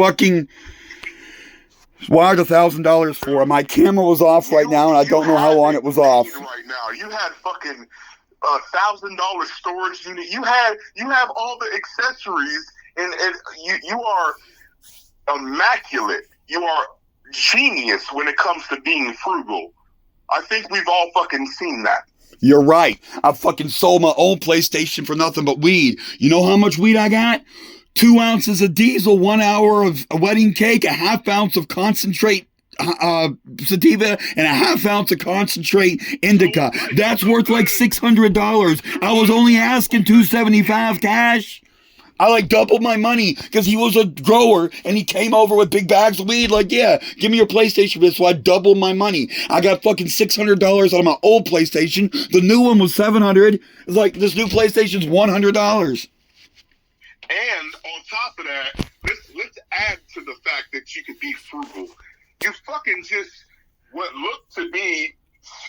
fucking wired $1,000 for. My camera was off right now, and I don't know how long it was off. Right now, you had fucking $1,000 storage unit. You have all the accessories, and you are immaculate. You are genius when it comes to being frugal. I think we've all fucking seen that. You're right. I fucking sold my own PlayStation for nothing but weed. You know how much weed I got? 2 ounces of diesel, 1 hour of a wedding cake, a half ounce of concentrate sativa, and a half ounce of concentrate indica. That's worth like $600. I was only asking $275 cash. I like doubled my money because he was a grower and he came over with big bags of weed. Like, yeah, give me your PlayStation for this. So I doubled my money. I got fucking $600 out of my old PlayStation. The new one was $700. It's like this new PlayStation's $100. And on top of that, let's add to the fact that you could be frugal. You fucking just what looked to be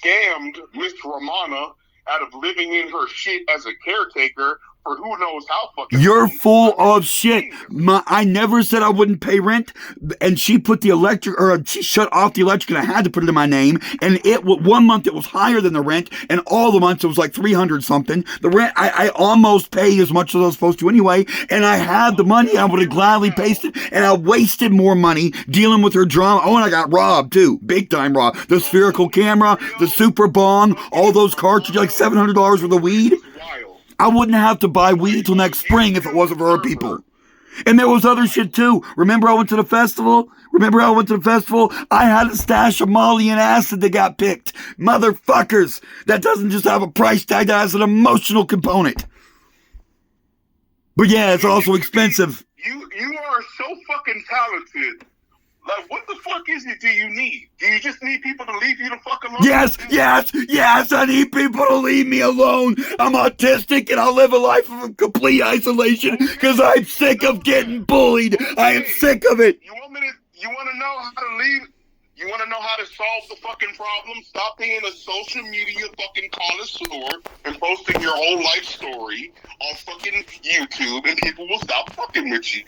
scammed Miss Romana out of living in her shit as a caretaker for who knows how fucking. You're full of shit. I never said I wouldn't pay rent, and she put the electric, or she shut off the electric, and I had to put it in my name. And it 1 month it was higher than the rent, and all the months it was like 300 something. The rent I almost paid as much as I was supposed to anyway, and I had the money. I would have gladly paid it, and I wasted more money dealing with her drama. Oh, and I got robbed too, big time robbed. The spherical camera, the super bong, all those cartridges, like $700 worth of weed. I wouldn't have to buy weed till next spring if it wasn't for her people. And there was other shit too. Remember I went to the festival? I had a stash of Molly and acid that got picked. Motherfuckers. That doesn't just have a price tag, that has an emotional component. But yeah, it's also expensive. You are so fucking talented. Like, what the fuck is it do you need? Do you just need people to leave you the fuck alone? Yes, I need people to leave me alone. I'm autistic and I'll live a life of complete isolation because I'm sick of getting bullied. I am sick of it. You want to know how to leave? You want to know how to solve the fucking problem? Stop being a social media fucking connoisseur and posting your whole life story on fucking YouTube, and people will stop fucking with you.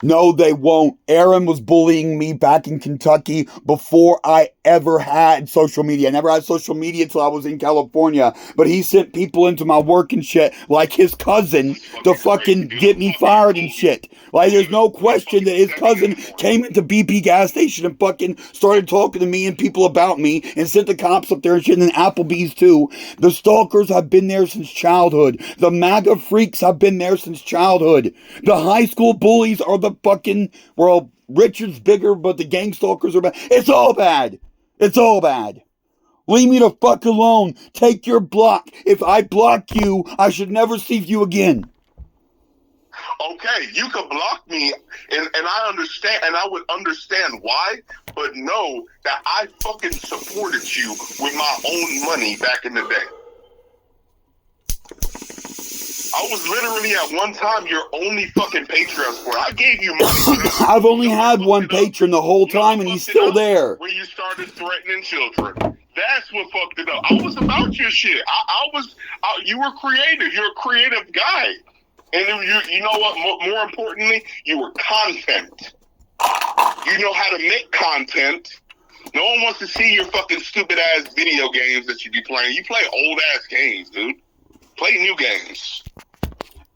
No, they won't. Aaron was bullying me back in Kentucky before I ever had social media. I never had social media until I was in California. But he sent people into my work and shit, like his cousin, to fucking get me fired and shit. Like, there's no question that his cousin came into BP gas station and fucking started talking to me and people about me and sent the cops up there and shit, and Applebee's too. The stalkers have been there since childhood. The MAGA freaks have been there since childhood. The high school bullies are the fucking, well, Richard's bigger, but the gang stalkers are bad. It's all bad. It's all bad. Leave me the fuck alone. Take your block. If I block you, I should never see you again. Okay, you could block me, and I understand, and I would understand why, but know that I fucking supported you with my own money back in the day. I was literally at one time your only fucking Patreon support. I gave you money. I've only had one patron the whole time, and he's still there. When you started threatening children. That's what fucked it up. I was about your shit. You were creative. You're a creative guy. And you know what? More importantly, you were content. You know how to make content. No one wants to see your fucking stupid ass video games that you be playing. You play old ass games, dude. Play new games.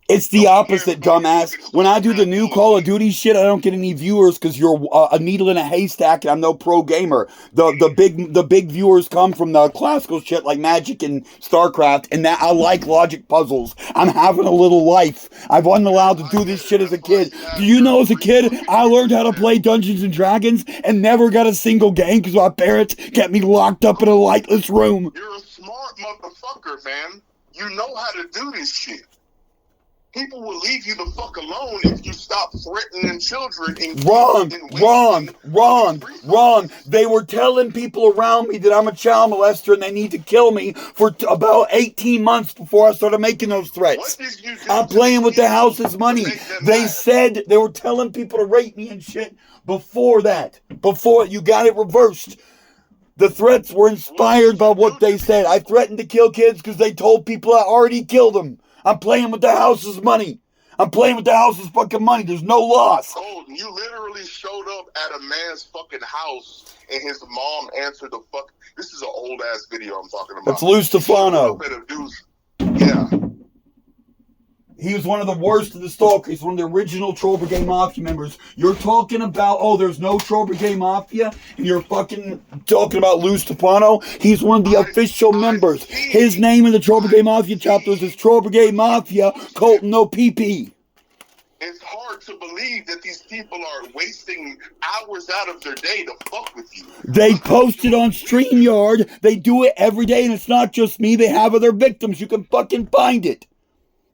It's the opposite, dumbass. When I do the new Call of Duty shit, I don't get any viewers because you're a needle in a haystack and I'm no pro gamer. The big viewers come from the classical shit like Magic and StarCraft, and that I like logic puzzles. I'm having a little life. I wasn't allowed to do this shit as a kid. Do you know as a kid, I learned how to play Dungeons and Dragons and never got a single game because my parents kept me locked up in a lightless room. You're a smart motherfucker, man. You know how to do this shit. People will leave you the fuck alone if you stop threatening children. Wrong. They were telling people around me that I'm a child molester and they need to kill me for about 18 months before I started making those threats. I'm playing with the house's money. They said they were telling people to rape me and shit before that. Before you got it reversed. The threats were inspired by what they said. I threatened to kill kids because they told people I already killed them. I'm playing with the house's money. I'm playing with the house's fucking money. There's no loss. Oh, you literally showed up at a man's fucking house and his mom answered the fuck. This is an old ass video I'm talking about. That's Lou Stefano. Yeah. He was one of the worst of the stalkers. He's one of the original Troll Brigade Mafia members. You're talking about, oh, there's no Troll Brigade Mafia, and you're fucking talking about Lou Stefano. He's one of the official members. His name in the Troll Brigade Mafia chapters is Troll Brigade Mafia, Colton no PP. It's hard to believe that these people are wasting hours out of their day to fuck with you. They post it on StreamYard. They do it every day, and it's not just me. They have other victims. You can fucking find it.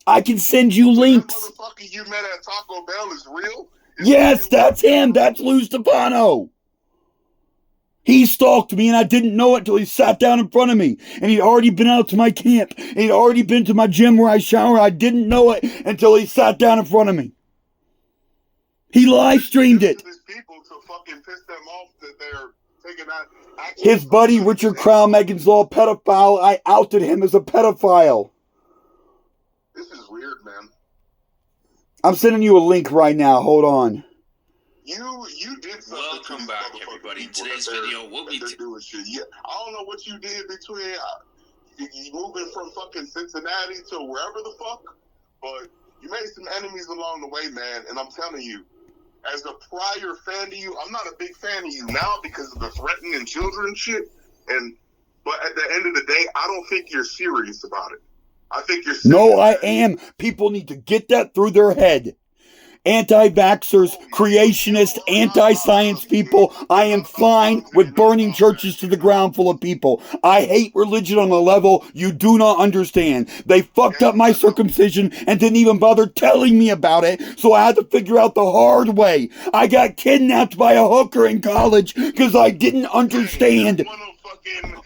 I can send you links. That motherfucker you met at Taco Bell is real? Yes, that's him. That's Lou Stefano. He stalked me, and I didn't know it until he sat down in front of me. And he'd already been out to my camp. And he'd already been to my gym where I shower. I didn't know it until he sat down in front of me. He live streamed it. People to fucking piss them off that they're taking out. His buddy Richard Crown, Megan's Law pedophile. I outed him as a pedophile. This is weird, man. I'm sending you a link right now. Hold on. You did something. Welcome back, everybody. In today's video, we'll be doing shit. Yeah, I don't know what you did between you moving from fucking Cincinnati to wherever the fuck, but you made some enemies along the way, man. And I'm telling you, as a prior fan to you, I'm not a big fan of you now because of the threatening children shit. But at the end of the day, I don't think you're serious about it. I think you're serious. No, I am. People need to get that through their head. Anti-vaxxers, creationists, anti-science people. I am fine with burning churches to the ground full of people. I hate religion on a level you do not understand. They fucked up my circumcision and didn't even bother telling me about it, so I had to figure out the hard way. I got kidnapped by a hooker in college because I didn't understand.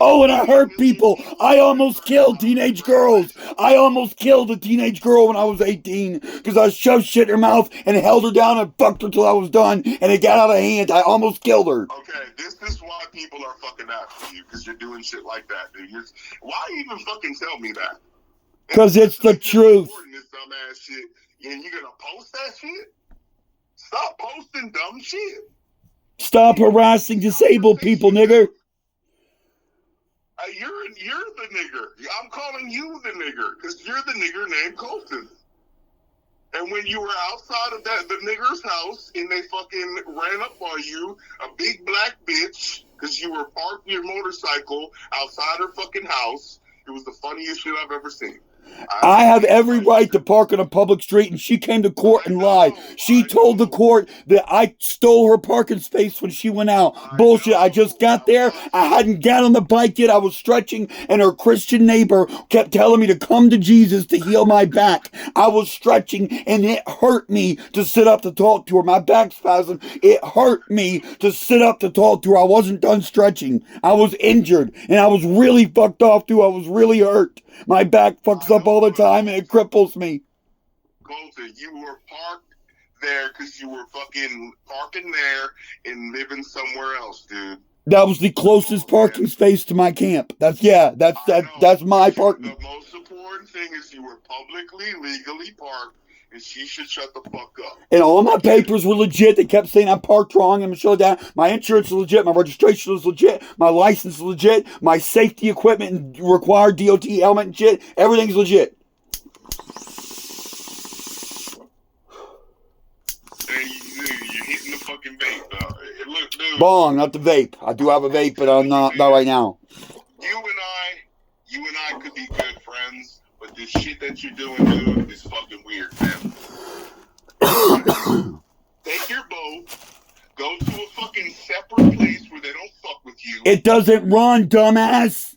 Oh, and I hurt people. I almost killed teenage girls. I almost killed a teenage girl when I was 18 because I shoved shit in her mouth and held her down and fucked her till I was done, and it got out of hand. I almost killed her. Okay, this is why people are fucking after you, because you're doing shit like that, dude. Why even fucking tell me that? Because it's the truth. This dumbass shit, and you're gonna post that shit? Stop posting dumb shit. Stop harassing disabled people, nigger. You're the nigger. I'm calling you the nigger because you're the nigger named Colton. And when you were outside of the nigger's house and they fucking ran up on you, a big black bitch, because you were parked your motorcycle outside her fucking house, it was the funniest shit I've ever seen. I have every right to park on a public street, and she came to court and lied. She told the court that I stole her parking space when she went out. Bullshit. I just got there. I hadn't got on the bike yet. I was stretching, and her Christian neighbor kept telling me to come to Jesus to heal my back. I was stretching, and it hurt me to sit up to talk to her. My back spasm. It hurt me to sit up to talk to her. I wasn't done stretching. I was injured, and I was really fucked off, too. I was really hurt. My back fucks up all the time and it cripples me. Colton, you were parked there because you were fucking parking there and living somewhere else, dude. That was the closest parking space to my camp. That's my parking. The most important thing is you were publicly, legally parked, and she should shut the fuck up. And all my papers were legit. They kept saying I'm parked wrong. I'm shut down. My insurance is legit. My registration is legit. My license is legit. My safety equipment and required DOT helmet and shit. Everything's legit. Hey, you're hitting the fucking vape. Look, dude. Bong, not the vape. I do have a vape, but I'm not right now. You and I could be good friends, but this shit that you're doing, dude, is fucking weird, man. Take your boat, go to a fucking separate place where they don't fuck with you. It doesn't run, dumbass.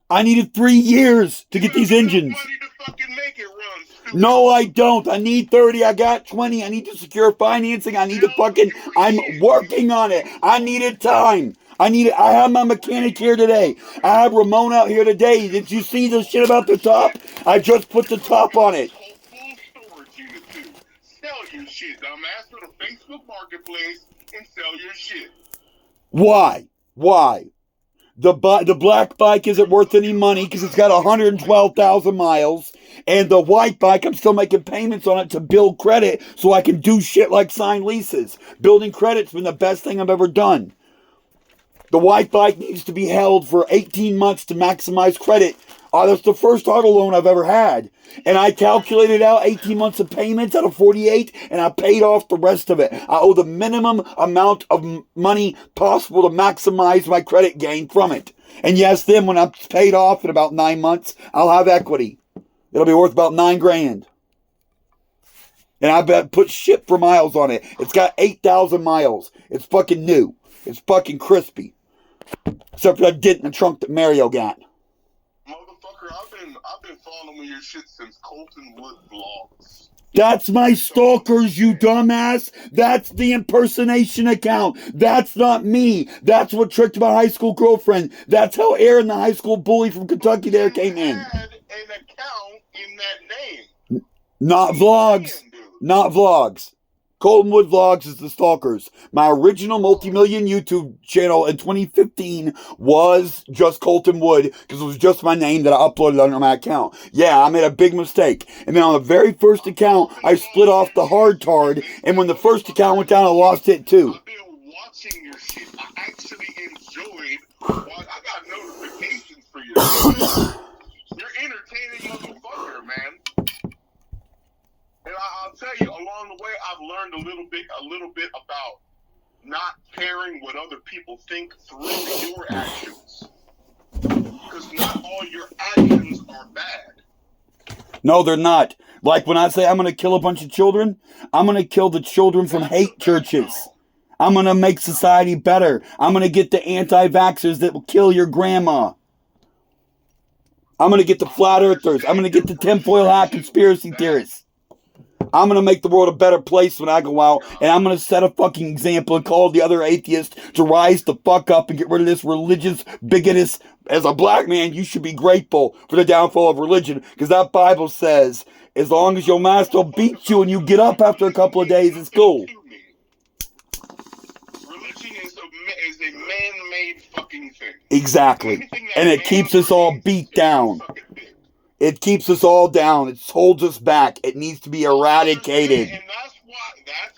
I needed 3 years to get these engines. Money to fucking make it run, stupid. No, I don't. I need 30. I got 20. I need to secure financing. I need to fucking... I'm working on it. I needed time. I have my mechanic here today. I have Ramon out here today. Did you see the shit about the top? I just put the top on it. Full storage unit too. Sell your shit, dumbass. Go to Facebook Marketplace and sell your shit. Why? The black bike isn't worth any money because it's got 112,000 miles. And the white bike, I'm still making payments on it to build credit so I can do shit like sign leases. Building credit's been the best thing I've ever done. The white bike needs to be held for 18 months to maximize credit. That's the first auto loan I've ever had. And I calculated out 18 months of payments out of 48, and I paid off the rest of it. I owe the minimum amount of money possible to maximize my credit gain from it. And yes, then when I'm paid off in about 9 months, I'll have equity. It'll be worth about $9,000. And I bet put shit for miles on it. It's got 8,000 miles. It's fucking new. It's fucking crispy. Except for that dent in the trunk that Mario got. Motherfucker, I've been following your shit since Colton Wood vlogs. That's my stalkers, you dumbass. That's the impersonation account. That's not me. That's what tricked my high school girlfriend. That's how Aaron, the high school bully from Kentucky there, came in. You had an account in that name. Not vlogs. Not vlogs. Colton Wood Vlogs is the stalkers. My original multi-million YouTube channel in 2015 was just Colton Wood because it was just my name that I uploaded under my account. Yeah, I made a big mistake. And then on the very first account, I split off the hard tard. And when the first account went down, I lost it too. I've been watching your shit. I actually enjoyed. I got notifications for your shit. You're entertaining motherfucker, man. And I'll tell you, along the way, I've learned a little bit about not caring what other people think through your actions. Because not all your actions are bad. No, they're not. Like when I say I'm going to kill a bunch of children, I'm going to kill the children from hate churches. I'm going to make society better. I'm going to get the anti-vaxxers that will kill your grandma. I'm going to get the flat earthers. I'm going to get the tinfoil hat conspiracy theorists. I'm going to make the world a better place when I go out, and I'm going to set a fucking example and call the other atheists to rise the fuck up and get rid of this religious bigotous. As a black man, you should be grateful for the downfall of religion, because that Bible says, as long as your master beats you and you get up after a couple of days, it's cool. Religion is a man-made fucking thing. Exactly. And it keeps us all beat down. It keeps us all down. It holds us back. It needs to be eradicated. And that's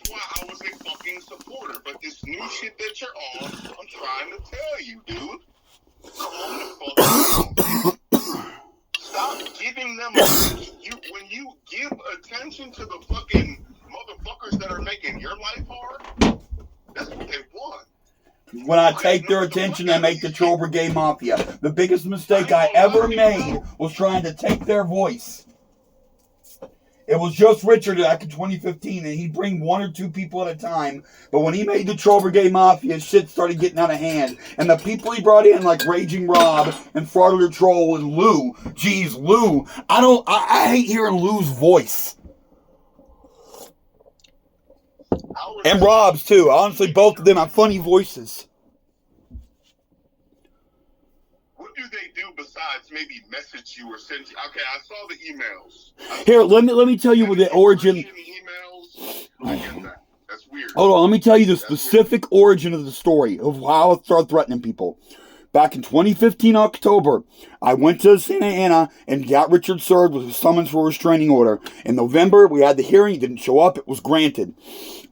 why I was a fucking supporter. But this new shit that you're on, I'm trying to tell you, dude. Come on the fuck. Stop giving them when you give attention to the fucking motherfuckers that are making your life hard, that's what they want. When I take their attention, I make the Troll Brigade Mafia. The biggest mistake I ever made was trying to take their voice. It was just Richard back in 2015, and he'd bring one or two people at a time. But when he made the Troll Brigade Mafia, shit started getting out of hand. And the people he brought in, like Raging Rob and Fraudulent Troll and Lou. Geez, Lou. I hate hearing Lou's voice. And Rob's too. Honestly, both of them have funny voices. What do they do besides maybe message you or send you? Okay, I saw the emails. Here, let me tell you what the origin. Emails. I get that. That's weird. Hold on, let me tell you the specific origin of the story of how I started threatening people. Back in 2015 October, I went to Santa Ana and got Richard served with a summons for a restraining order. In November, we had the hearing. He didn't show up. It was granted.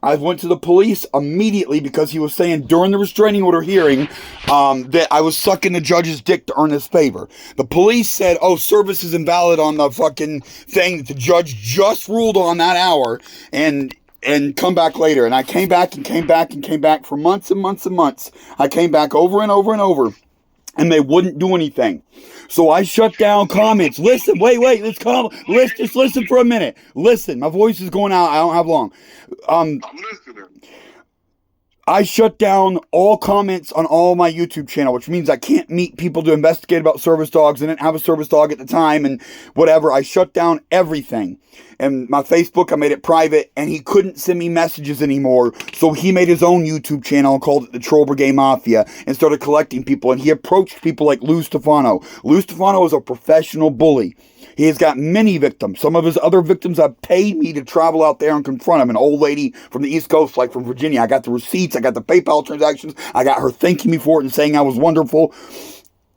I went to the police immediately because he was saying during the restraining order hearing that I was sucking the judge's dick to earn his favor. The police said, oh, service is invalid on the fucking thing that the judge just ruled on that hour and come back later. And I came back for months and months and months. I came back over and over and over. And they wouldn't do anything. So I shut down comments. Listen, wait, just listen for a minute. Listen, my voice is going out. I don't have long. I'm listening. I shut down all comments on all my YouTube channel, which means I can't meet people to investigate about service dogs. I didn't have a service dog at the time and whatever. I shut down everything. And my Facebook, I made it private, and he couldn't send me messages anymore. So he made his own YouTube channel and called it the Troll Brigade Mafia and started collecting people. And he approached people like Lou Stefano. Lou Stefano is a professional bully. He has got many victims. Some of his other victims have paid me to travel out there and confront him. An old lady from the East Coast, like from Virginia. I got the receipts. I got the PayPal transactions. I got her thanking me for it and saying I was wonderful.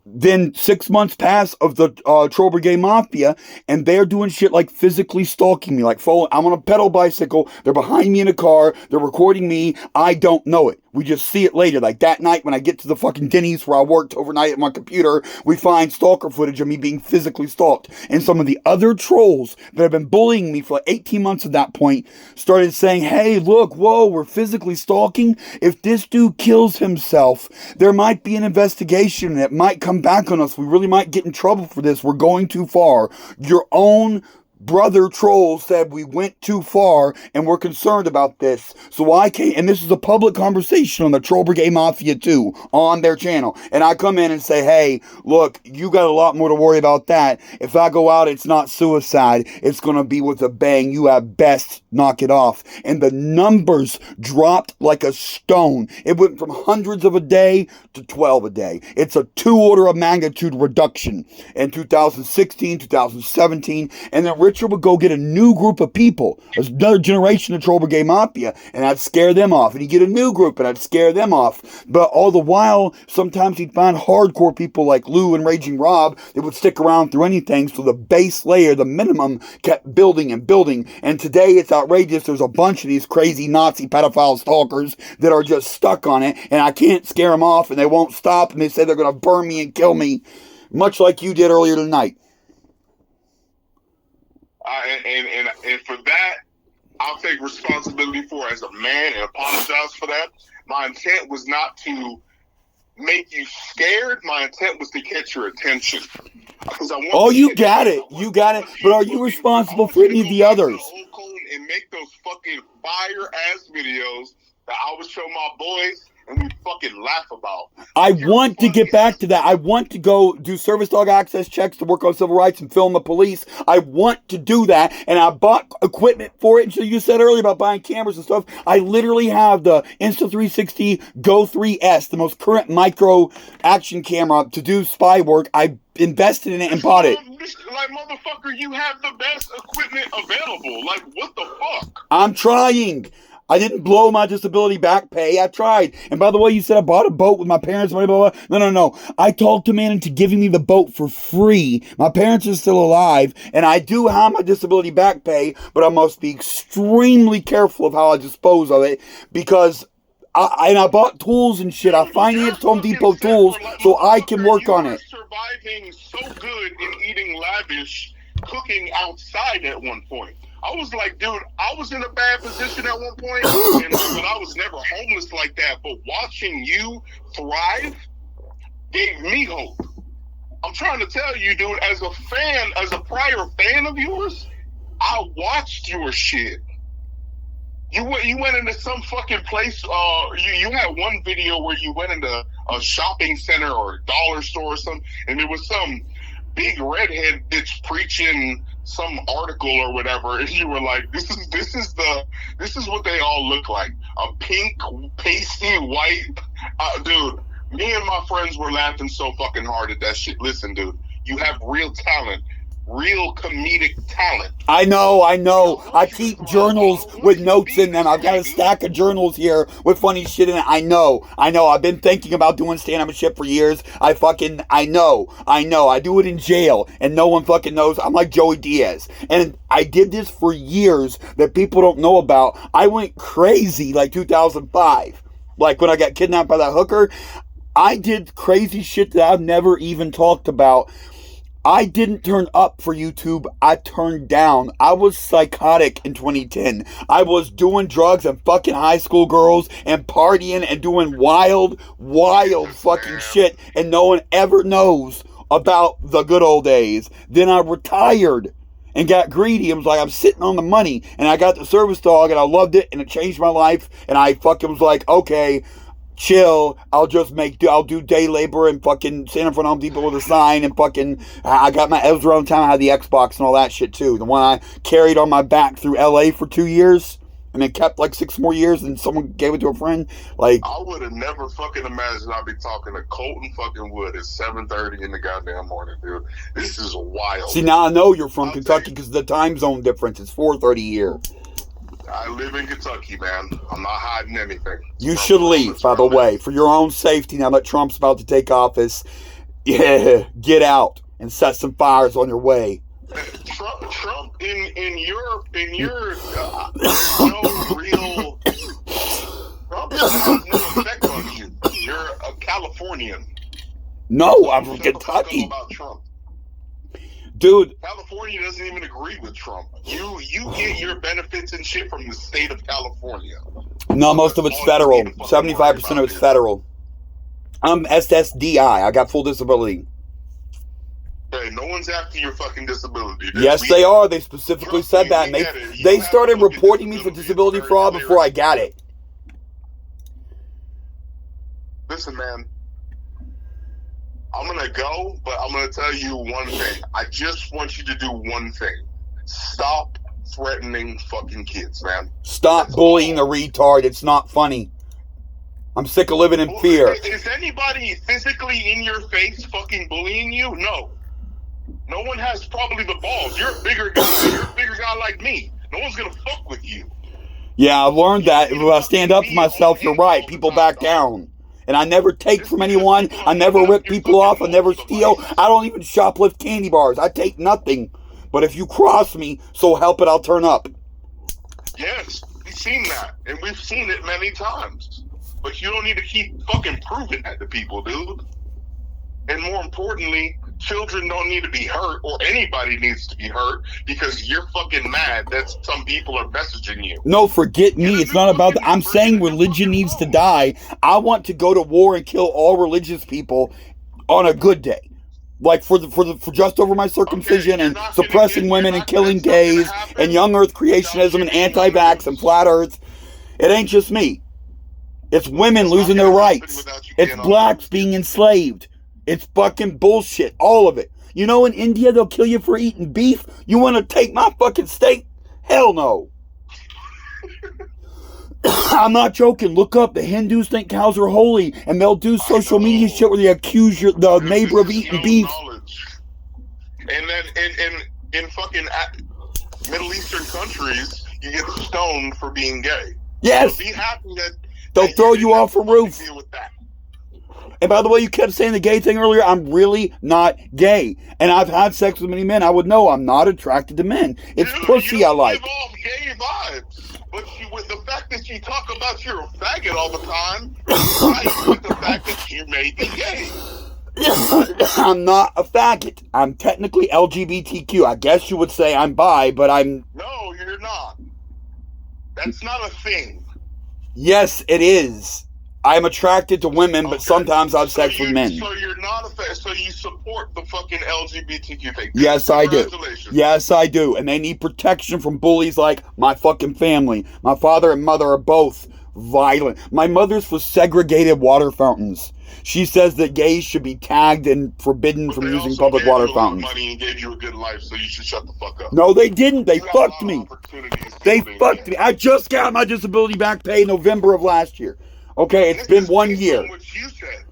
then 6 months pass of the Troll Brigade Mafia, and they're doing shit like physically stalking me, like I'm on a pedal bicycle, they're behind me in a car, they're recording me, I don't know it. We just see it later. Like that night when I get to the fucking Denny's where I worked overnight at my computer, we find stalker footage of me being physically stalked. And some of the other trolls that have been bullying me for like 18 months at that point started saying, hey, look, whoa, we're physically stalking. If this dude kills himself, there might be an investigation and it might come back on us. We really might get in trouble for this. We're going too far. Your own brother troll said we went too far and we're concerned about this. So I came, and this is a public conversation on the Troll Brigade Mafia 2 on their channel. And I come in and say, hey, look, you got a lot more to worry about that. If I go out, it's not suicide. It's going to be with a bang. You at best knock it off. And the numbers dropped like a stone. It went from hundreds of a day to 12 a day. It's a 2 order of magnitude reduction in 2016, 2017, and then Richard would go get a new group of people, another generation of Troll Brigade Mafia, and I'd scare them off. And he'd get a new group, and I'd scare them off. But all the while, sometimes he'd find hardcore people like Lou and Raging Rob that would stick around through anything. So the base layer, the minimum, kept building and building. And today, it's outrageous. There's a bunch of these crazy Nazi pedophile stalkers that are just stuck on it, and I can't scare them off, and they won't stop, and they say they're going to burn me and kill me, much like you did earlier tonight. And for that, I'll take responsibility for as a man and apologize for that. My intent was not to make you scared. My intent was to catch your attention. Oh, you got it. You got it. But are you responsible for any of the others? And make those fucking fire-ass videos that I would show my boys and we fucking laugh about. I want to get back to that. I want to go do service dog access checks to work on civil rights and film the police. I want to do that, and I bought equipment for it. So you said earlier about buying cameras and stuff. I literally have the Insta360 Go 3S, the most current micro action camera to do spy work. I invested in it and bought it. Like, motherfucker, you have the best equipment available. Like, what the fuck? I'm trying. I didn't blow my disability back pay. I tried. And by the way, you said I bought a boat with my parents' money, blah, blah, blah. No. I talked a man into giving me the boat for free. My parents are still alive, and I do have my disability back pay, but I must be extremely careful of how I dispose of it, because I bought tools and shit. I financed Home Depot tools so I can work on it. Surviving so good in eating lavish, cooking outside at one point. I was like, dude, I was in a bad position at one point, but I was never homeless like that. But watching you thrive gave me hope. I'm trying to tell you, dude, as a fan, as a prior fan of yours, I watched your shit. You went into some fucking place. You had one video where you went into a shopping center or a dollar store or something, and there was some big redhead bitch preaching some article or whatever, and you were like, this is what they all look like. A pink, pasty, white dude. Me and my friends were laughing so fucking hard at that shit. Listen, dude, you have real talent. Real comedic talent. I know. I keep journals with notes in them. I've got a stack of journals here with funny shit in it. I know. I've been thinking about doing stand-up and shit for years. I know. I do it in jail, and no one fucking knows. I'm like Joey Diaz. And I did this for years that people don't know about. I went crazy like 2005. Like when I got kidnapped by that hooker. I did crazy shit that I've never even talked about. I didn't turn up for YouTube. I turned down. I was psychotic in 2010. I was doing drugs and fucking high school girls and partying and doing wild fucking shit. And no one ever knows about the good old days. Then I retired and got greedy. It was like, I'm sitting on the money. And I got the service dog and I loved it and it changed my life. And I fucking was like, okay, chill, I'll do day labor and fucking stand in front of Home Depot with a sign and fucking, I got my, it was around the time I had the Xbox and all that shit too. The one I carried on my back through LA for 2 years and then kept like 6 more years and someone gave it to a friend. Like, I would have never fucking imagined I'd be talking to Colton fucking Wood at 7:30 in the goddamn morning, dude. This is wild. See, now I know you're from Kentucky because of the time zone difference. It's 4:30 here. I live in Kentucky, man. I'm not hiding anything. You should leave, by the way, for your own safety now that Trump's about to take office. Yeah, get out and set some fires on your way. Trump in your there's no real Trump has no effect on you. You're a Californian. No, I'm from Shut the fuck up Kentucky. about Trump. Dude, California doesn't even agree with Trump. You get your benefits and shit from the state of California. no, most of it's All you federal. need to fucking 75% of it's federal. I'm SSDI. I got full disability. Hey, no one's after your fucking disability. Yes, they are. They specifically said that. And they started reporting me for disability fraud before I got it. Listen, man. I'm going to go, but I'm going to tell you one thing. I just want you to do one thing. Stop threatening fucking kids, man. Stop bullying a retard. It's not funny. I'm sick of living in fear. Is anybody physically in your face fucking bullying you? No. No one has probably the balls. You're a bigger guy. You're a bigger guy like me. No one's going to fuck with you. Yeah, I've learned that. If I stand up for myself, you're right. People back down. And I never take from anyone. I never rip people off. I never steal. I don't even shoplift candy bars. I take nothing. But if you cross me, so help it, I'll turn up. Yes, we've seen that. And we've seen it many times. But you don't need to keep fucking proving that to people, dude. And more importantly, children don't need to be hurt, or anybody needs to be hurt, because you're fucking mad that some people are messaging you. No, forget me. It's not about that. I'm saying religion needs to die. I want to go to war and kill all religious people on a good day. Like for just over my circumcision and suppressing women and killing gays and young earth creationism and anti-vax and flat earth. It ain't just me. It's women losing their rights. It's blacks being enslaved. It's fucking bullshit. All of it. You know, in India, they'll kill you for eating beef. You want to take my fucking steak? Hell no. I'm not joking. Look up. The Hindus think cows are holy, and they'll do social media shit where they accuse the neighbor of eating beef. And then in fucking Middle Eastern countries, you get stoned for being gay. Yes. So be happy that they'll throw you off a roof. Deal with that. And by the way, you kept saying the gay thing earlier. I'm really not gay. And I've had sex with many men. I would know I'm not attracted to men. It's pussy I like. You give off gay vibes. But with the fact that you talk about you're a faggot all the time, with the fact that you may be gay. I'm not a faggot. I'm technically LGBTQ. I guess you would say I'm bi, but I'm... No, you're not. That's not a thing. Yes, it is. I'm attracted to women, but sometimes I have sex with men. So you're not so you support the fucking LGBTQ thing? Yes, I do. Yes, I do. And they need protection from bullies like my fucking family. My father and mother are both violent. My mother's for segregated water fountains. She says that gays should be tagged and forbidden from using public water fountains. Money and gave you a good life, so you should shut the fuck up. No, they didn't. They fucked me. They fucked me. I just got my disability back pay in November of last year. Okay, it's been 1 year. What you said.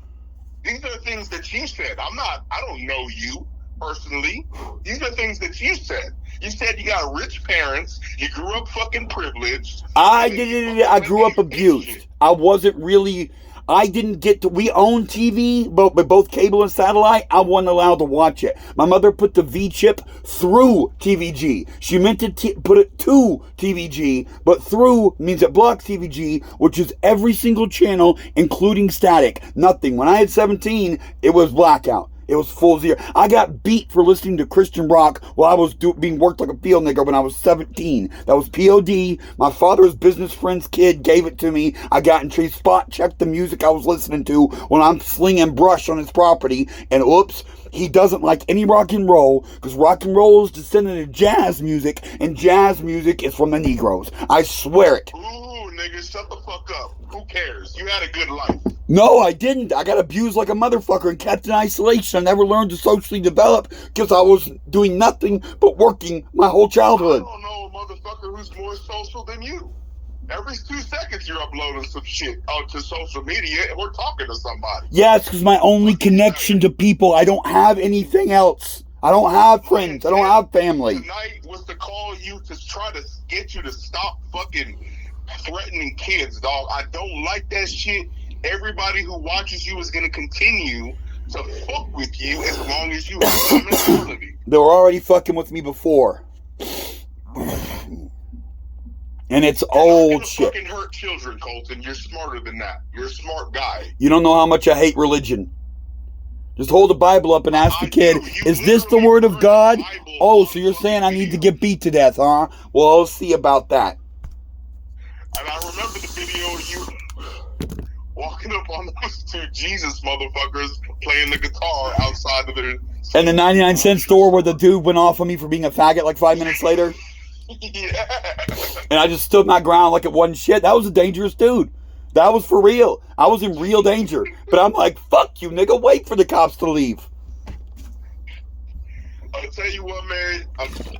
These are things that you said. I don't know you personally. These are things that you said. You said you got rich parents. You grew up fucking privileged. I grew up abused. I wasn't really... I didn't get to... We owned TV, but both cable and satellite. I wasn't allowed to watch it. My mother put the V-chip through TVG. She meant to put it to TVG, but through means it blocks TVG, which is every single channel, including static. Nothing. When I had 17, it was blackout. It was full zero. I got beat for listening to Christian rock while I was being worked like a field nigger when I was 17. That was POD. My father's business friend's kid gave it to me. I got in tree spot checked the music I was listening to when I'm slinging brush on his property. And oops, he doesn't like any rock and roll because rock and roll is descended of jazz music, and jazz music is from the Negroes. I swear it. Ooh, nigga, shut the fuck up. Who cares? You had a good life. No, I didn't. I got abused like a motherfucker and kept in isolation. I never learned to socially develop because I was doing nothing but working my whole childhood. I don't know a motherfucker who's more social than you. Every 2 seconds you're uploading some shit to social media or talking to somebody. Yeah, it's because my only connection to people, I don't have anything else. I don't have friends. I don't have family. Tonight was to call you to try to get you to stop fucking threatening kids, dog. I don't like that shit. Everybody who watches you is going to continue to fuck with you as long as you have that mentality. They were already fucking with me before. And it's old shit. You're not gonna fucking hurt children, Colton. You're smarter than that. You're a smart guy. You don't know how much I hate religion. Just hold the Bible up and ask the kid, is this the word of God? Oh, so you're saying I need to get beat to death, huh? Well, I'll see about that. And I remember the video of you walking up on those two Jesus motherfuckers playing the guitar outside of their... And the 99-cent store where the dude went off on me for being a faggot like 5 minutes later? Yeah. And I just stood my ground like it wasn't shit. That was a dangerous dude. That was for real. I was in real danger. But I'm like, fuck you, nigga. Wait for the cops to leave. I'll tell you what, man.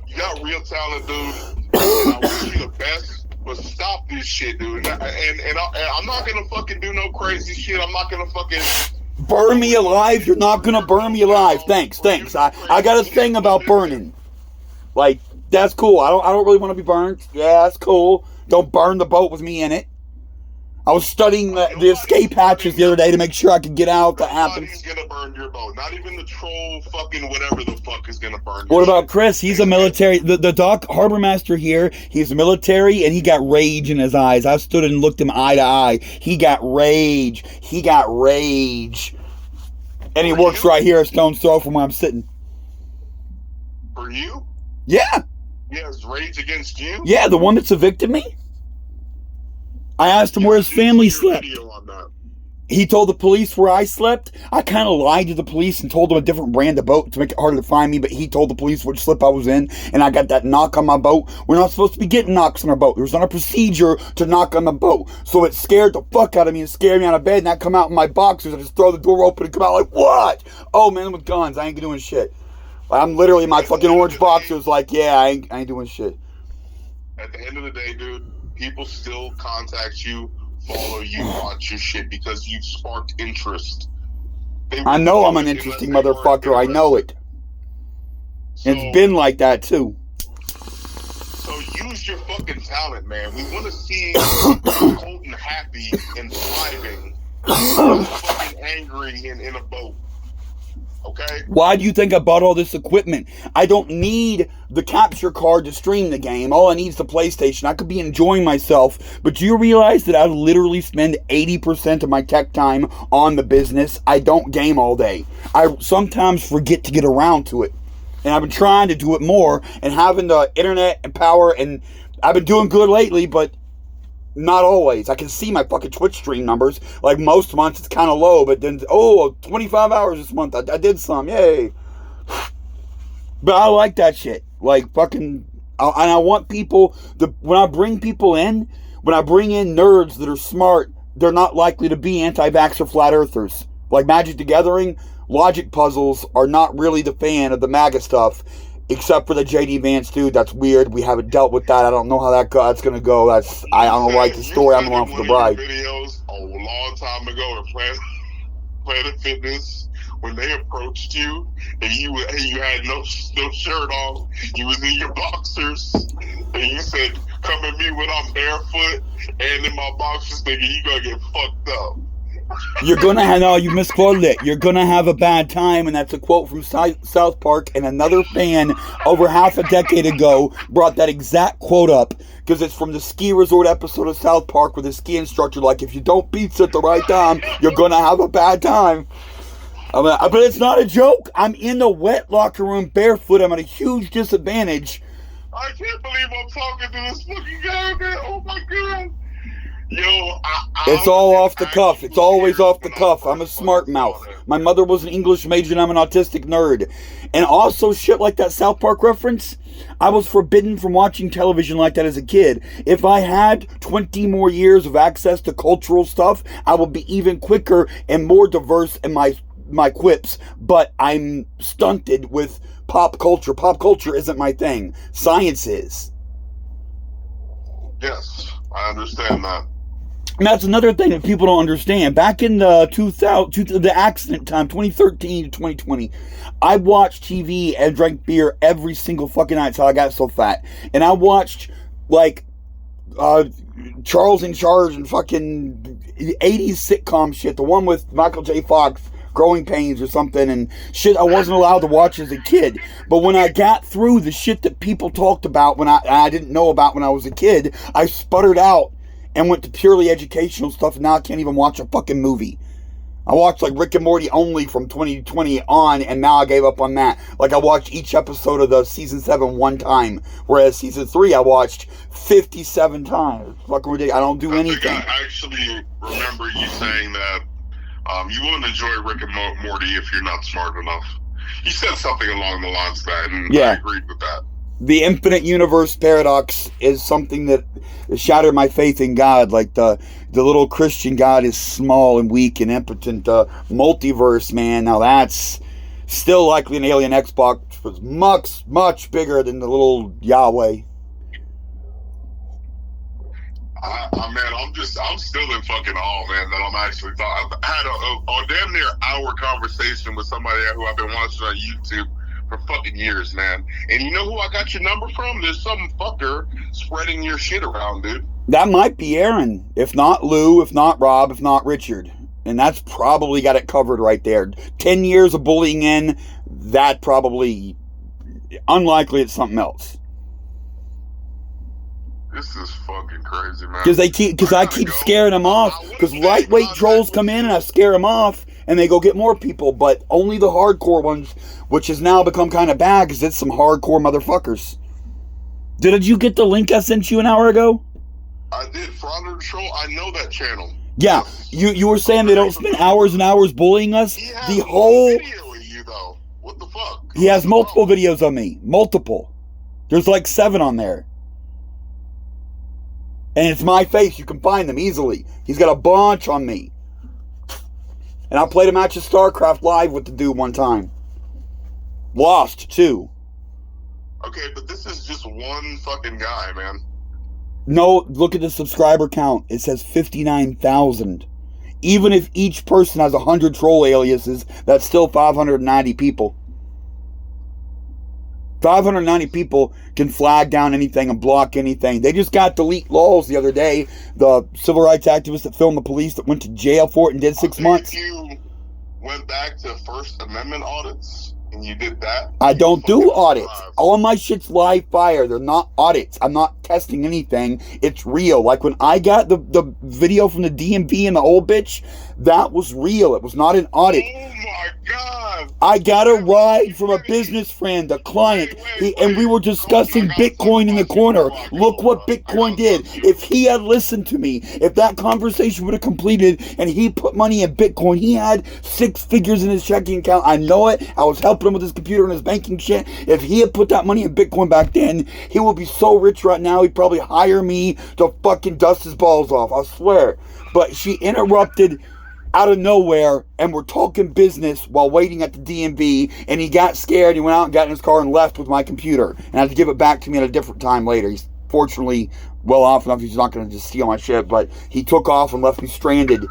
You got real talent, dude. And I wish you the best. But stop this shit, dude. And I'm not going to fucking do no crazy shit. I'm not going to fucking... Burn me alive? You're not going to burn me alive. Thanks. I got a thing about burning. Like, that's cool. I don't really want to be burned. Yeah, that's cool. Don't burn the boat with me in it. I was studying the escape hatches the other day to make sure I could get out. That happens. Nobody's gonna burn your boat. Not even the troll fucking whatever the fuck is gonna burn your What about shit. Chris? He's a military. The dock harbor master here, he's military and he got rage in his eyes. I stood and looked him eye to eye. He got rage. And he works right here a stone's throw from where I'm sitting. For you? Yeah. He has rage against you? Yeah, the one that's evicted me. I asked him where his family slept. He told the police where I slept. I kind of lied to the police and told them a different brand of boat to make it harder to find me, but he told the police which slip I was in, and I got that knock on my boat. We're not supposed to be getting knocks on our boat. There was not a procedure to knock on the boat. So it scared the fuck out of me and scared me out of bed, and I come out in my boxers and just throw the door open and come out like, what? Oh, man, with guns. I ain't doing shit. I'm literally in my fucking orange boxers like, yeah, I ain't doing shit. At the end of the day, dude, people still contact you, follow you, watch your shit because you've sparked interest. I know I'm an interesting motherfucker. I know it. So, it's been like that too. So use your fucking talent, man. We want to see Colton happy and thriving, not fucking angry in a boat. Okay? Why do you think I bought all this equipment? I don't need the capture card to stream the game. All I need is the PlayStation. I could be enjoying myself. But do you realize that I literally spend 80% of my tech time on the business? I don't game all day. I sometimes forget to get around to it. And I've been trying to do it more. And having the internet and power. And I've been doing good lately, but not always. I can see my fucking Twitch stream numbers. Like most months, it's kind of low. But then, 25 hours this month. I did some. Yay. But I like that shit. Like fucking. And I want people. When I bring people in. When I bring in nerds that are smart. They're not likely to be anti-vaxxer flat earthers. Like Magic the Gathering. Logic puzzles are not really the fan of the MAGA stuff. Except for the J.D. Vance dude, that's weird. We haven't dealt with that. I don't know how that's gonna go. I don't like the story. I'm along for the bride. Videos a long time ago at Planet Fitness when they approached you and you had no shirt on. You was in your boxers and you said, "Come at me when I'm barefoot and in my boxers, nigga. You gonna get fucked up." You're gonna have, no, you misquoted it. You're gonna have a bad time, and that's a quote from South Park, and another fan over half a decade ago brought that exact quote up, because it's from the ski resort episode of South Park where the ski instructor, like, if you don't pizza at the right time, you're gonna have a bad time. But it's not a joke. I'm in the wet locker room barefoot. I'm at a huge disadvantage. I can't believe I'm talking to this fucking guy, man. Oh my god. Yo, it's all off the cuff. It's always off the cuff. I'm a smart mouth. My mother was an English major and I'm an autistic nerd. And also shit like that South Park reference, I was forbidden from watching television like that as a kid. If I had 20 more years of access to cultural stuff, I would be even quicker and more diverse in my quips. But I'm stunted with pop culture. Pop culture isn't my thing. Science is. Yes, I understand that. And that's another thing that people don't understand. Back in the accident time, 2013 to 2020, I watched TV and drank beer every single fucking night until I got so fat. And I watched, like, Charles in Charge and fucking 80s sitcom shit. The one with Michael J. Fox, growing pains or something and shit I wasn't allowed to watch as a kid. But when I got through the shit that people talked about when I didn't know about when I was a kid, I sputtered out and went to purely educational stuff, and now I can't even watch a fucking movie. I watched like Rick and Morty only from 2020 on, and now I gave up on that. Like I watched each episode of the season 7 one time, whereas season 3 I watched 57 times. Fucking ridiculous. I don't do anything. I actually remember you saying that you wouldn't enjoy Rick and Morty if you're not smart enough. You said something along the lines of that, and I agreed with that. The infinite universe paradox is something that shattered my faith in God. Like the little Christian God is small and weak and impotent. The multiverse, man, now that's still likely an alien Xbox, was much bigger than the little Yahweh. I'm still in fucking awe, man, that I'm actually I've had a damn near hour conversation with somebody who I've been watching on YouTube for fucking years, man. And you know who I got your number from? There's some fucker spreading your shit around, dude. That might be Aaron. If not Lou, if not Rob, if not Richard. And that's probably got it covered right there. 10 years of bullying in, that probably, unlikely it's something else. This is fucking crazy, man. Because I keep scaring them off. Because lightweight trolls come in and I scare them off, and they go get more people. But only the hardcore ones, which has now become kind of bad because it's some hardcore motherfuckers. Did you get the link I sent you an hour ago? I did. Frauder Troll. I know that channel. Yeah, you were saying they don't spend hours and hours bullying us. He has The whole video of you though. What the fuck? He has multiple videos of me. Multiple. There's like 7 on there. And it's my face. You can find them easily. He's got a bunch on me. And I played a match of StarCraft live with the dude one time. Lost, too. Okay, but this is just one fucking guy, man. No, look at the subscriber count. It says 59,000. Even if each person has 100 troll aliases, that's still 590 people. 590 people can flag down anything and block anything. They just got delete laws the other day. The civil rights activists that filmed the police that went to jail for it and did 6 months. If you went back to First Amendment audits and you did that, I don't do audits. All my shit's live fire. They're not audits. I'm not testing anything. It's real. Like when I got the video from the DMV and the old bitch, that was real. It was not an audit. Oh my God. I got a ride from a business friend, a client, and we were discussing Bitcoin in the corner. Look what Bitcoin did. If he had listened to me, if that conversation would have completed and he put money in Bitcoin, he had 6 figures in his checking account. I know it. I was helping him with his computer and his banking shit. If he had put that money in Bitcoin back then, he would be so rich right now, he'd probably hire me to fucking dust his balls off. I swear. But she interrupted out of nowhere, and we're talking business while waiting at the DMV, and he got scared. He went out and got in his car and left with my computer, and had to give it back to me at a different time later. He's fortunately well off enough. He's not going to just steal my shit, but he took off and left me stranded.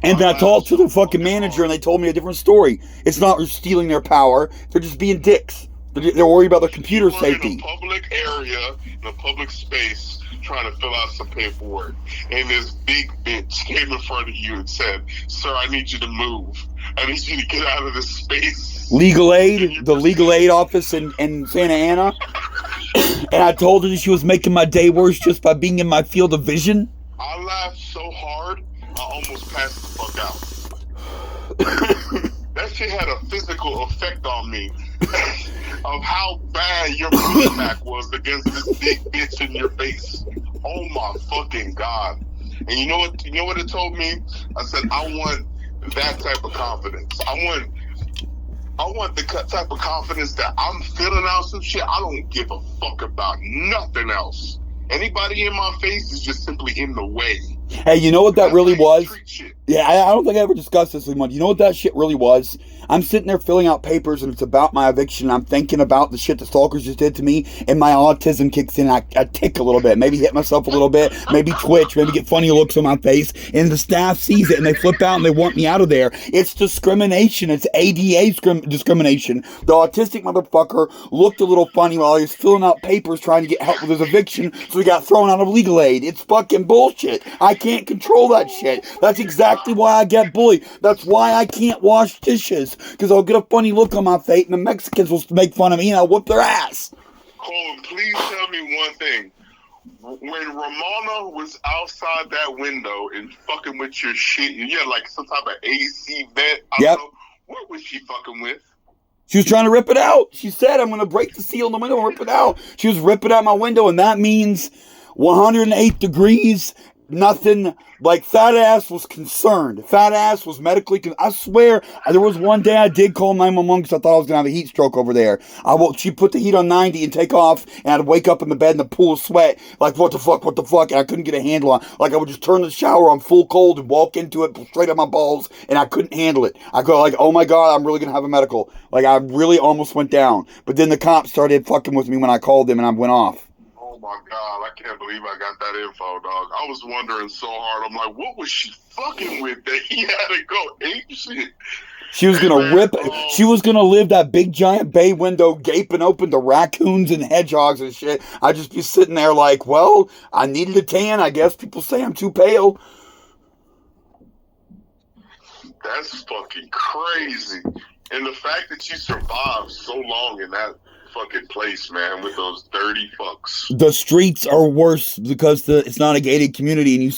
And then I talked to the fucking manager, and they told me a different story. It's not stealing their power. They're just being dicks. They're worried about their computer safety. In a public area, in a public space, trying to fill out some paperwork, and this big bitch came in front of you and said, "Sir, I need you to move. I need you to get out of this space." Legal aid, the legal aid office in Santa Ana. And I told her that she was making my day worse just by being in my field of vision. I laughed so hard, I almost passed the fuck out. That shit had a physical effect on me of how bad your pushback was against this big bitch in your face. Oh my fucking God. And you know what it told me? I said, I want that type of confidence. I want the type of confidence that I'm filling out some shit. I don't give a fuck about nothing else. Anybody in my face is just simply in the way. Hey, you know what that really was? Yeah, I don't think I ever discussed this with anyone. You know what that shit really was? I'm sitting there filling out papers, and it's about my eviction, and I'm thinking about the shit the stalkers just did to me, and my autism kicks in. I tick a little bit, maybe hit myself a little bit, maybe twitch, maybe get funny looks on my face, and the staff sees it, and they flip out, and they want me out of there. It's discrimination. It's ADA discrimination. The autistic motherfucker looked a little funny while he was filling out papers trying to get help with his eviction, so he got thrown out of legal aid. It's fucking bullshit. I can't control that shit. That's exactly why I get bullied. That's why I can't wash dishes. Because I'll get a funny look on my face and the Mexicans will make fun of me and I'll whoop their ass. Cole, please tell me one thing. When Ramona was outside that window and fucking with your shit, you had like some type of AC vent. I don't know. What was she fucking with? She was trying to rip it out. She said, I'm going to break the seal in the window and rip it out. She was ripping out my window, and that means 108 degrees, nothing. Like, fat ass was concerned. Fat ass was medically I swear, there was one day I did call 911 because I thought I was going to have a heat stroke over there. She put the heat on 90 and take off, and I'd wake up in the bed in a pool of sweat. Like, what the fuck, and I couldn't get a handle on. Like, I would just turn the shower on full cold and walk into it straight up my balls, and I couldn't handle it. I go like, oh my God, I'm really going to have a medical. Like, I really almost went down. But then the cops started fucking with me when I called them, and I went off. Oh my God, I can't believe I got that info, dog. I was wondering so hard. I'm like, what was she fucking with that he had to go ape shit? She was going to rip it. She was going to live that big giant bay window gaping open to raccoons and hedgehogs and shit. I'd just be sitting there like, well, I needed a tan. I guess people say I'm too pale. That's fucking crazy. And the fact that you survived so long in that fucking place, man, with those dirty fucks. The streets are worse because it's not a gated community, and you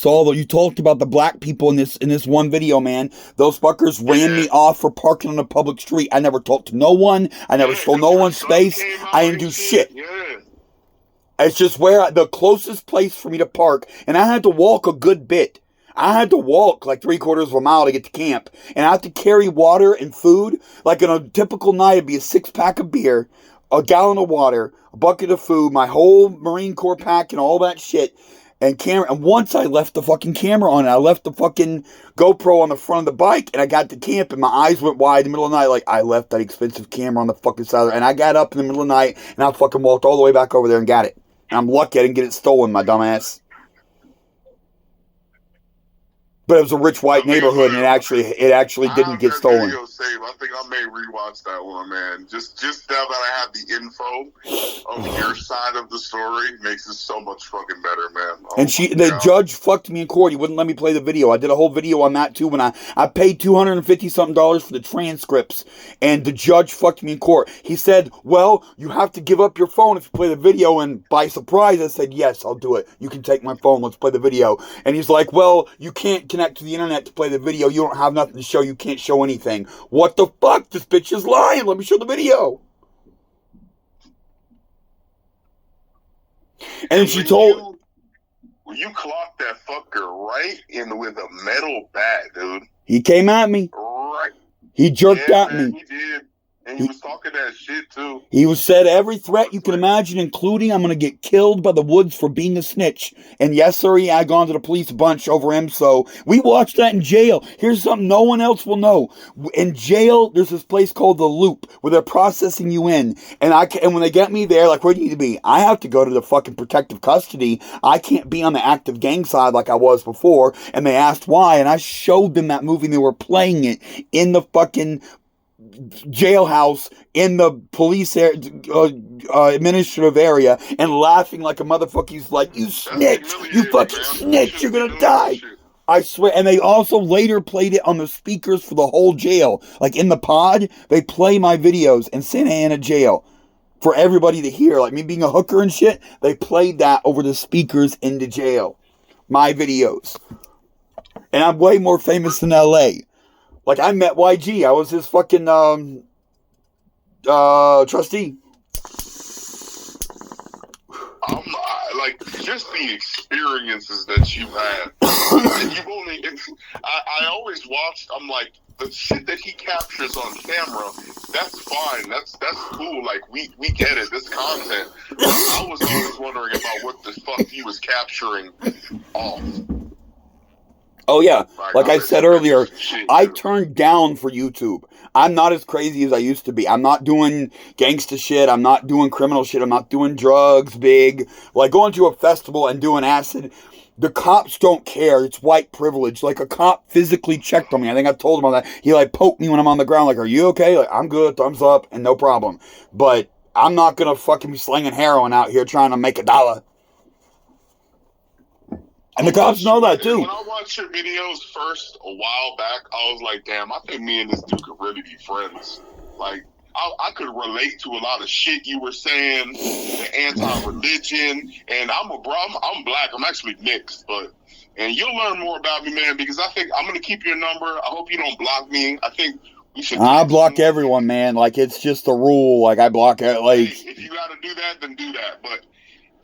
talked about the black people in this one video, man. Those fuckers ran me off for parking on a public street. I never talked to no one. I never stole no one's space. I didn't do shit. Yeah. It's just the closest place for me to park, and I had to walk a good bit. I had to walk like 3/4 of a mile to get to camp, and I had to carry water and food. Like on a typical night, it'd be a 6-pack of beer, a gallon of water, a bucket of food, my whole Marine Corps pack and all that shit, and camera. And once I left the fucking camera on, I left the fucking GoPro on the front of the bike, and I got to camp, and my eyes went wide in the middle of the night, like, I left that expensive camera on the fucking side of the, and I got up in the middle of the night, and I fucking walked all the way back over there and got it. And I'm lucky I didn't get it stolen, my dumb ass. But it was a rich white neighborhood, and it actually didn't get stolen. I think I may rewatch that one, man. Just now that I have the info of your side of the story, makes it so much fucking better, man. Oh, and the judge fucked me in court. He wouldn't let me play the video. I did a whole video on that too. When I paid $250-something for the transcripts, and the judge fucked me in court. He said, "Well, you have to give up your phone if you play the video." And by surprise, I said, "Yes, I'll do it. You can take my phone. Let's play the video." And he's like, "Well, you can't connect to the internet to play the video. You don't have nothing to show. You can't show anything." What the fuck? This bitch is lying. Let me show the video. And she told... You clocked that fucker right in with a metal bat, dude. He came at me. Right. He jerked at me. He did. And he was talking that shit, too. He said every threat you can imagine, including I'm going to get killed by the woods for being a snitch. And yes, sir, I gone to the police a bunch over him, so we watched that in jail. Here's something no one else will know. In jail, there's this place called The Loop, where they're processing you in. And when they get me there, like, where do you need to be? I have to go to the fucking protective custody. I can't be on the active gang side like I was before. And they asked why, and I showed them that movie, and they were playing it in the fucking jailhouse in the police administrative area and laughing like a motherfucker. He's like, "You snitch, you fucking snitch, you're gonna die." I swear. And they also later played it on the speakers for the whole jail. Like in the pod, they play my videos in Santa Ana jail for everybody to hear. Like me being a hooker and shit, they played that over the speakers in the jail. My videos. And I'm way more famous than LA. Like, I met YG. I was his fucking, trustee. Like, just the experiences that you had. I always watched, I'm like, the shit that he captures on camera, that's fine. That's cool. Like, we get it. This content. I was always wondering about what the fuck he was capturing off. Oh, yeah. Like I said earlier, I turned down for YouTube. I'm not as crazy as I used to be. I'm not doing gangsta shit. I'm not doing criminal shit. I'm not doing drugs big. Like going to a festival and doing acid. The cops don't care. It's white privilege. Like a cop physically checked on me. I think I told him on that. He like poked me when I'm on the ground. Like, "Are you okay?" Like, "I'm good. Thumbs up." And no problem. But I'm not going to fucking be slinging heroin out here trying to make $1. And the cops know that too. When I watched your videos first a while back, I was like, damn, I think me and this dude could really be friends. Like, I could relate to a lot of shit you were saying, the anti-religion, and I'm black, I'm actually mixed, and you'll learn more about me, man, because I think I'm going to keep your number. I hope you don't block me. I think we should. I block everyone, man. Like, it's just a rule. Like, I block it. Like, hey, if you got to do that, then do that. But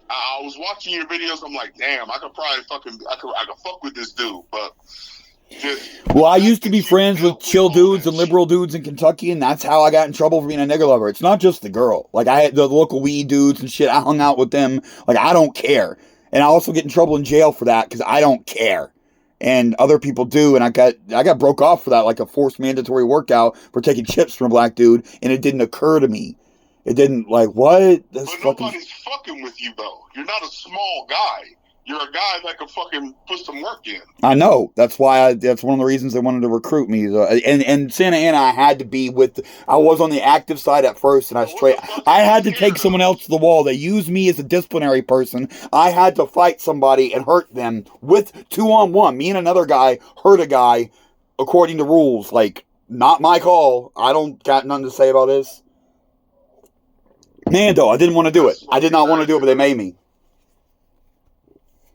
I was watching your videos. I'm like, damn, I could probably I could fuck with this dude. But well, I used to be friends with chill dudes and liberal dudes in Kentucky, and that's how I got in trouble for being a nigger lover. It's not just the girl. Like, I had the local weed dudes and shit. I hung out with them. Like, I don't care. And I also get in trouble in jail for that because I don't care. And other people do, and I got broke off for that, like a forced mandatory workout for taking chips from a black dude, and it didn't occur to me. It didn't, like, what? That's but nobody's fucking with you, though. You're not a small guy. You're a guy that can fucking put some work in. I know. That's why that's one of the reasons they wanted to recruit me. And Santa Ana, I had to be I was on the active side at first, and I had to take someone else to the wall. They used me as a disciplinary person. I had to fight somebody and hurt them with 2-on-1. Me and another guy hurt a guy according to rules. Like, not my call. I don't got nothing to say about this. Man, though, I didn't want to do it. I did not want to do it, but they made me.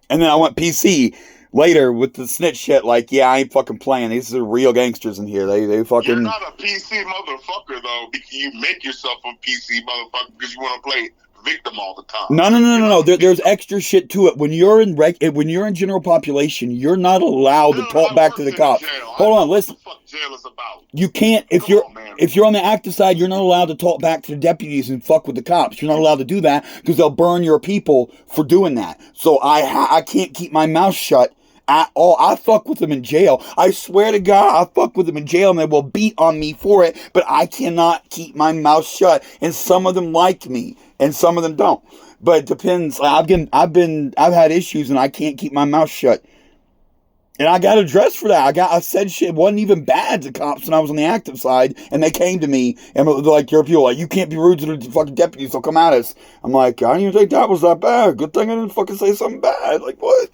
And then I went PC later with the snitch shit. Like, yeah, I ain't fucking playing. These are real gangsters in here. They fucking. You're not a PC motherfucker though. Because you make yourself a PC motherfucker because you want to play victim all the time. No. There's extra shit to it. When you're in general population, you're not allowed to talk back to the cops. Hold on, listen. What the fuck jail is about? You can't if you're on the active side, you're not allowed to talk back to the deputies and fuck with the cops. You're not allowed to do that because they'll burn your people for doing that. So I can't keep my mouth shut at all. I fuck with them in jail. I swear to God, I fuck with them in jail and they will beat on me for it, but I cannot keep my mouth shut. And some of them like me and some of them don't. But it depends. I've had issues and I can't keep my mouth shut. And I got addressed for that. I said shit. It wasn't even bad to cops when I was on the active side. And they came to me and were like, your people, like, you can't be rude to the fucking deputies. They'll come at us. I'm like, I didn't even think that was that bad. Good thing I didn't fucking say something bad. Like, what?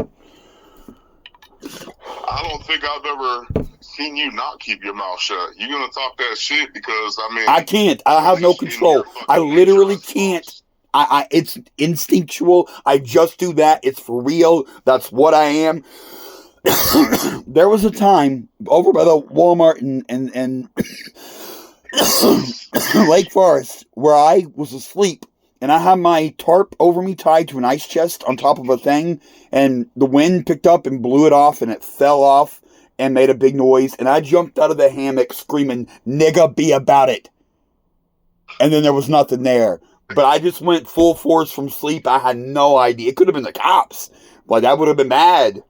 I don't think I've ever seen you not keep your mouth shut. You're going to talk that shit because, I can't. I have no control. I literally can't. It's instinctual. I just do that. It's for real. That's what I am. There was a time over by the Walmart and Lake Forest where I was asleep and I had my tarp over me tied to an ice chest on top of a thing, and the wind picked up and blew it off and it fell off and made a big noise, and I jumped out of the hammock screaming, "Nigga, be about it." And then there was nothing there. But I just went full force from sleep. I had no idea. It could have been the cops. Like, that would have been bad.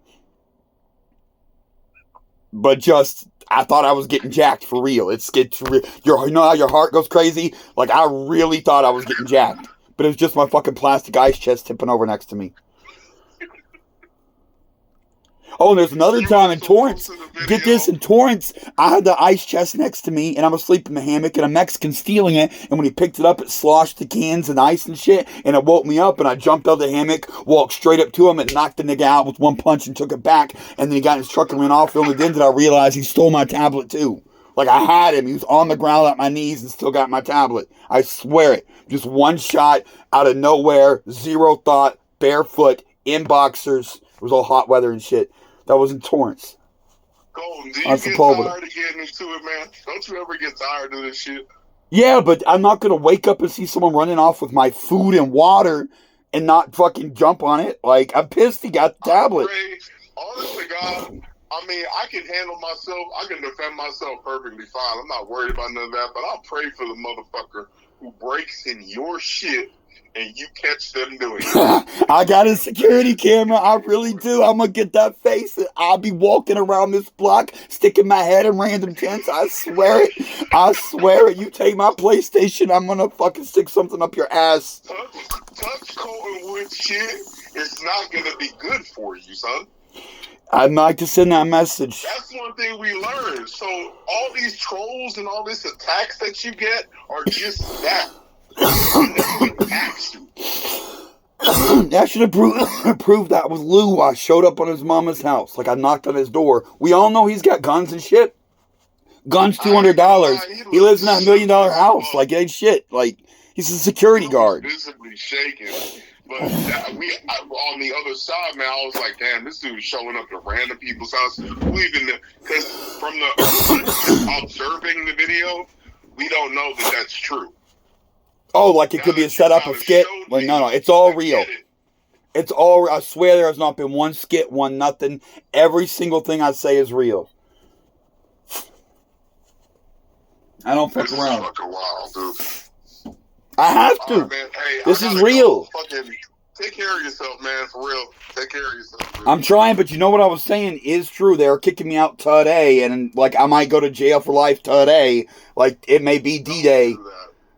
But just, I thought I was getting jacked for real. It's real. You know how your heart goes crazy? Like, I really thought I was getting jacked. But it was just my fucking plastic ice chest tipping over next to me. Oh, and there's another time in Torrance. Get this, in Torrance, I had the ice chest next to me, and I'm asleep in the hammock, and a Mexican stealing it, and when he picked it up, it sloshed the cans and ice and shit, and it woke me up, and I jumped out of the hammock, walked straight up to him, and knocked the nigga out with one punch and took it back, and then he got in his truck and ran off. And then did I realize he stole my tablet, too. Like, I had him. He was on the ground at my knees and still got my tablet. I swear it. Just one shot out of nowhere, zero thought, barefoot, in boxers. It was all hot weather and shit. That was in Torrance. Colton, do you get tired of getting into it, man? Don't you ever get tired of this shit? Yeah, but I'm not going to wake up and see someone running off with my food and water and not fucking jump on it. Like, I'm pissed he got the tablet. Honest to God, I mean, I can handle myself. I can defend myself perfectly fine. I'm not worried about none of that, but I'll pray for the motherfucker who breaks in your shit and you catch them doing it. I got a security camera. I really do. I'm going to get that face. I'll be walking around this block, sticking my head in random tents. I swear it. I swear it. You take my PlayStation, I'm going to fucking stick something up your ass. Touch Colton with shit. It's not going to be good for you, son. I'd like to send that message. That's one thing we learned. So all these trolls and all these attacks that you get are just that. That should have proved that with Lou. I showed up on his mama's house. Like, I knocked on his door. We all know he's got guns and shit. Guns, $200. He lives in a $1 million house. Like, it ain't shit. Like, he's a security guard. Visibly shaking. But on the other side, man, I was like, damn, this dude's showing up to random people's house. Because from the observing the video, we don't know that that's true. Oh, like it could be a setup, a skit? Like, no, it's all real. It's all, I swear there has not been one skit, one nothing. Every single thing I say is real. I don't fuck around. This is fucking wild, dude. I have to. Right, man. Hey, this is real. Take care of yourself, man. For real. Take care of yourself, dude. I'm trying, but you know what I was saying is true. They're kicking me out today, and like I might go to jail for life today. Like it may be D-Day.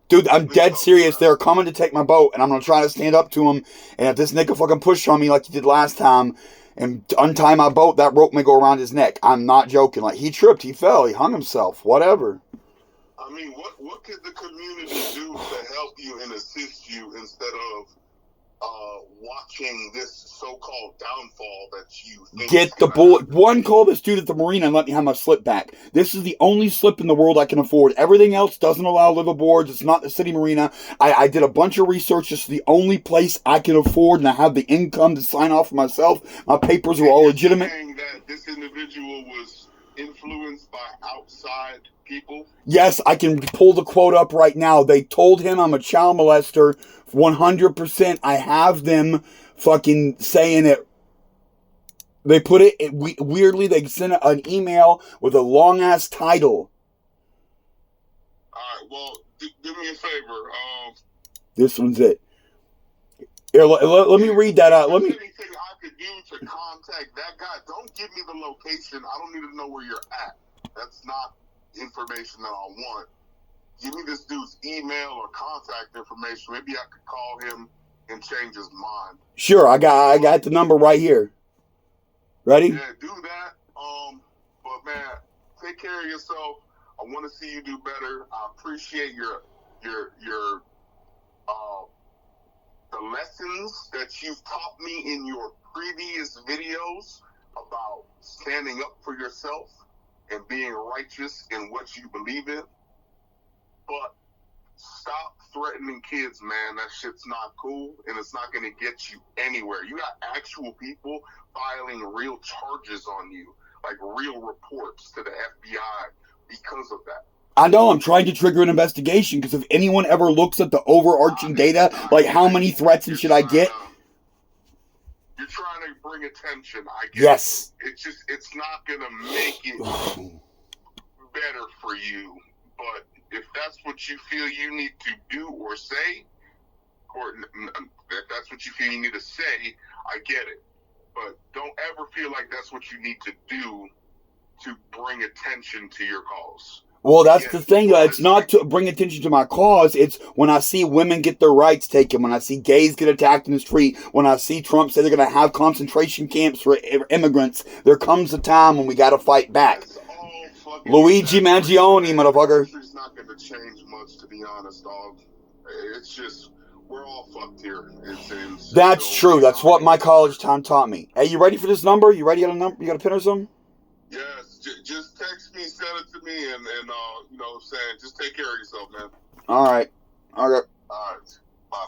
Dude, I'm dead serious. They're coming to take my boat, and I'm going to try to stand up to them. And if this nigga fucking push on me like he did last time and untie my boat, that rope may go around his neck. I'm not joking. Like, he tripped, he fell, he hung himself, whatever. I mean, what could the community do to help you and assist you instead of watching this so-called downfall that you think get the bullet. One, call this dude at the marina and let me have my slip back. This is the only slip in the world I can afford. Everything else doesn't allow liveaboards. It's not the city marina. I did a bunch of research. This is the only place I can afford, and I have the income to sign off for myself. My papers are all legitimate. Saying that this individual was influenced by outside people? Yes, I can pull the quote up right now. They told him I'm a child molester. 100%. I have them fucking saying it. They put it weirdly. They sent an email with a long ass title. Alright, well, do me a favor. This one's it. Here, let me read that out. Let me. Anything I could do to contact that guy? Don't give me the location. I don't need to know where you're at. That's not information that I want. Give me this dude's email or contact information. Maybe I could call him and change his mind. Sure, I got the number right here. Ready? Yeah, do that. But man, take care of yourself. I want to see you do better. I appreciate your the lessons that you've taught me in your previous videos about standing up for yourself and being righteous in what you believe in. But stop threatening kids, man. That shit's not cool, and it's not going to get you anywhere. You got actual people filing real charges on you, like real reports to the FBI because of that. I know, I'm trying to trigger an investigation, because if anyone ever looks at the overarching data, like how many threats and shit I get... You're trying to bring attention, I guess. Yes. It's not going to make it better for you, but... if that's what you feel you need to do or say, or if that's what you feel you need to say, I get it. But don't ever feel like that's what you need to do to bring attention to your cause. Well, that's the thing. It's not to bring attention to my cause. It's when I see women get their rights taken, when I see gays get attacked in the street, when I see Trump say they're going to have concentration camps for immigrants, there comes a time when we got to fight back. Luigi Mangione, motherfucker. It's not going to change much, to be honest, dog. It's just, we're all fucked here. That's true. That's what my college time taught me. Hey, you ready for this number? You ready? You got a number? You got a pin or something? Yes. Just text me, send it to me, and you know what I'm saying? Just take care of yourself, man. All right. All right. Bye.